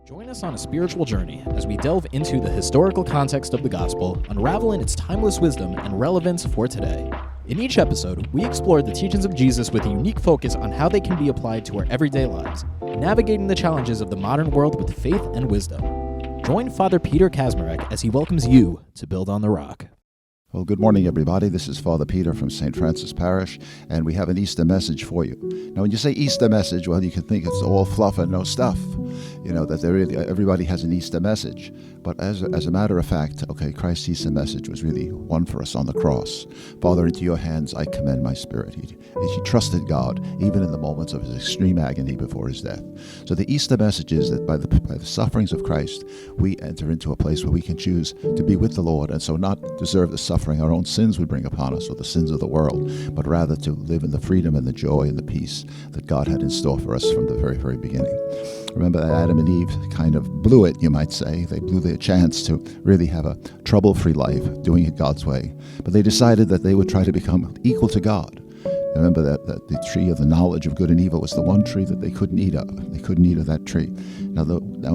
Join us on a spiritual journey as we delve into the historical context of the gospel, unraveling its timeless wisdom and relevance for today. In each episode, we explore the teachings of Jesus with a unique focus on how they can be applied to our everyday lives, navigating the challenges of the modern world with faith and wisdom. Join Father Peter Kaczmarek as he welcomes you to Build on the Rock. Well, good morning, everybody. This is Father Peter from St. Francis Parish, and we have an Easter message for you. Now, when you say Easter message, well, you can think it's all fluff and no stuff, that everybody has an Easter message. But as a matter of fact, Christ's Easter message was really one for us on the cross. Father, into your hands I commend my spirit. He trusted God, even in the moments of his extreme agony before his death. So the Easter message is that by the sufferings of Christ, we enter into a place where we can choose to be with the Lord, and so not deserve the suffering our own sins would bring upon us, or the sins of the world, but rather to live in the freedom and the joy and the peace that God had in store for us from the very, very beginning. Remember that Adam and Eve kind of blew it, you might say. They blew their chance to really have a trouble-free life, doing it God's way. But they decided that they would try to become equal to God. Remember that the tree of the knowledge of good and evil was the one tree that they couldn't eat of. They couldn't eat of that tree. Now,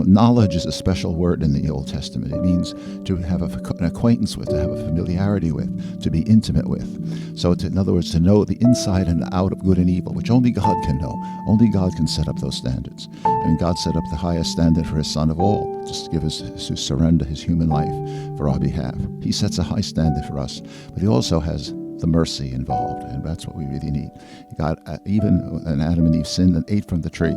knowledge is a special word in the Old Testament. It means to have an acquaintance with, to have a familiarity with, to be intimate with. So, in other words, to know the inside and out of good and evil, which only God can know. Only God can set up those standards. And God set up the highest standard for his Son of all, just to give us, to surrender his human life for our behalf. He sets a high standard for us, but he also has the mercy involved, and that's what we really need. God, even when Adam and Eve sinned and ate from the tree,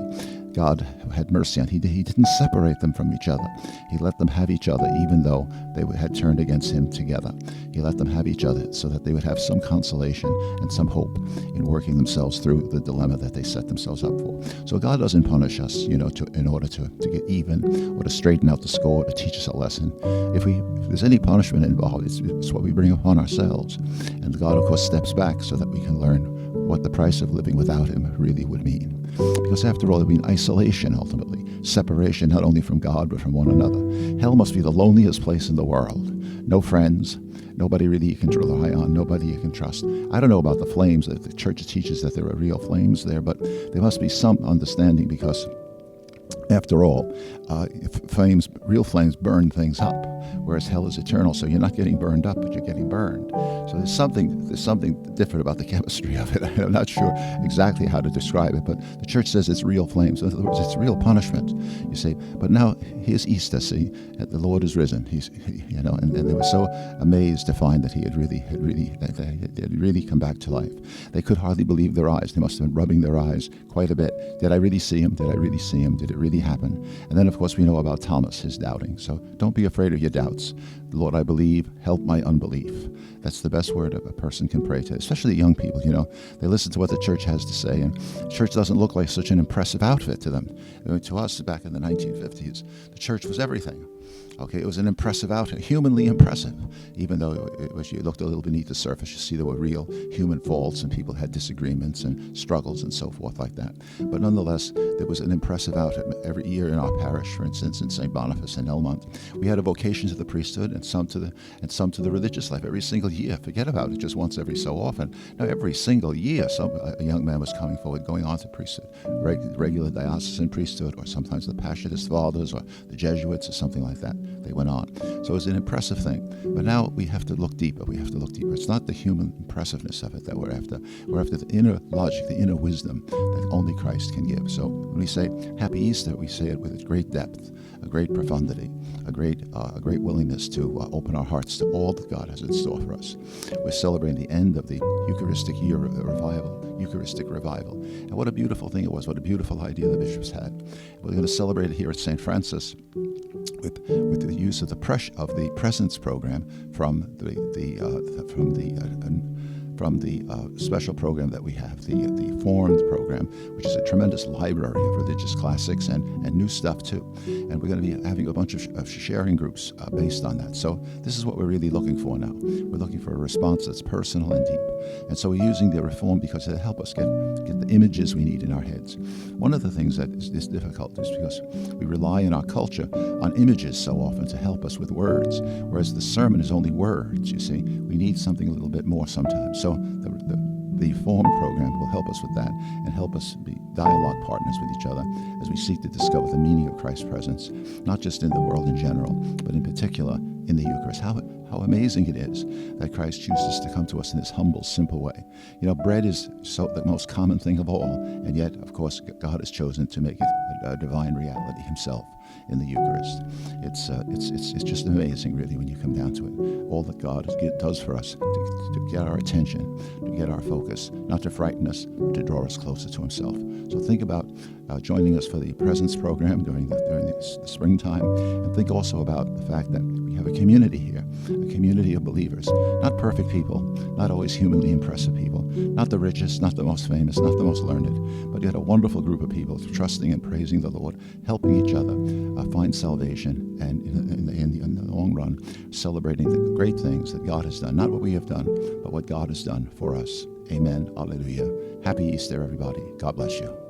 God had mercy on. He didn't separate them from each other. He let them have each other, even though they had turned against him together. He let them have each other so that they would have some consolation and some hope in working themselves through the dilemma that they set themselves up for. So God doesn't punish us, in order to get even or to straighten out the score, to teach us a lesson. If there's any punishment involved, it's what we bring upon ourselves. And God, of course, steps back so that we can learn what the price of living without him really would mean. Because after all, it would mean isolation, ultimately. Separation, not only from God, but from one another. Hell must be the loneliest place in the world. No friends, nobody really you can rely on, nobody you can trust. I don't know about the flames. The church teaches that there are real flames there, but there must be some understanding, because after all, real flames burn things up, whereas hell is eternal. So you're not getting burned up, but you're getting burned. So there's something different about the chemistry of it. I'm not sure exactly how to describe it, but the church says it's real flames. In other words, it's real punishment. You say, but now here's Easter. See, the Lord is risen. And they were so amazed to find that he had really come back to life. They could hardly believe their eyes. They must have been rubbing their eyes quite a bit. Did I really see him? Did I really see him? Did it really happen? And then, of course, we know about Thomas, his doubting. So don't be afraid of your doubts. Lord, I believe, help my unbelief. That's the best word a person can pray to, especially young people. They listen to what the church has to say, and church doesn't look like such an impressive outfit to them. To us, back in the 1950s, the church was everything. It was an impressive outfit, humanly impressive, even though you looked a little beneath the surface. You see there were real human faults, and people had disagreements and struggles and so forth like that. But nonetheless, there was an impressive outfit every year in our parish. For instance, in St. Boniface in Elmont, we had a vocation to the priesthood and some to the religious life every single year. Forget about it, just once every so often. Now, every single year, a young man was coming forward, going on to priesthood, regular diocesan priesthood, or sometimes the Passionist Fathers or the Jesuits or something like that. They went on. So it was an impressive thing. But now we have to look deeper. It's not the human impressiveness of it that we're after. We're after the inner logic, the inner wisdom that only Christ can give. So when we say Happy Easter, we say it with a great depth, a great profundity, a great willingness to open our hearts to all that God has in store for us. We're celebrating the end of the Eucharistic year of Eucharistic revival. And what a beautiful thing it was. What a beautiful idea the bishops had. We're going to celebrate it here at St. Francis with the use of the presence program from the special program that we have, the Formed program, which is a tremendous library of religious classics and new stuff too. And we're going to be having a bunch of sharing groups based on that. So this is what we're really looking for now. We're looking for a response that's personal and deep. And so we're using the Reform because it'll help us get the images we need in our heads. One of the things that is difficult is because we rely in our culture on images so often to help us with words, whereas the sermon is only words, you see. We need something a little bit more sometimes. So the the form program will help us with that and help us be dialogue partners with each other as we seek to discover the meaning of Christ's presence, not just in the world in general, but in particular in the Eucharist. How amazing it is that Christ chooses to come to us in this humble, simple way. Bread is the most common thing of all, and yet, of course, God has chosen to make it a divine reality himself in the Eucharist. It's just amazing, really, when you come down to it. All that God does for us to get our attention, to get our focus, not to frighten us, but to draw us closer to himself. So think about joining us for the Presence program during the springtime, and think also about the fact that we have a community here, a community of believers, not perfect people, not always humanly impressive people, not the richest, not the most famous, not the most learned, but yet a wonderful group of people trusting and praising the Lord, helping each other find salvation, and in the long run, celebrating the great things that God has done, not what we have done, but what God has done for us. Amen. Alleluia. Happy Easter, everybody. God bless you.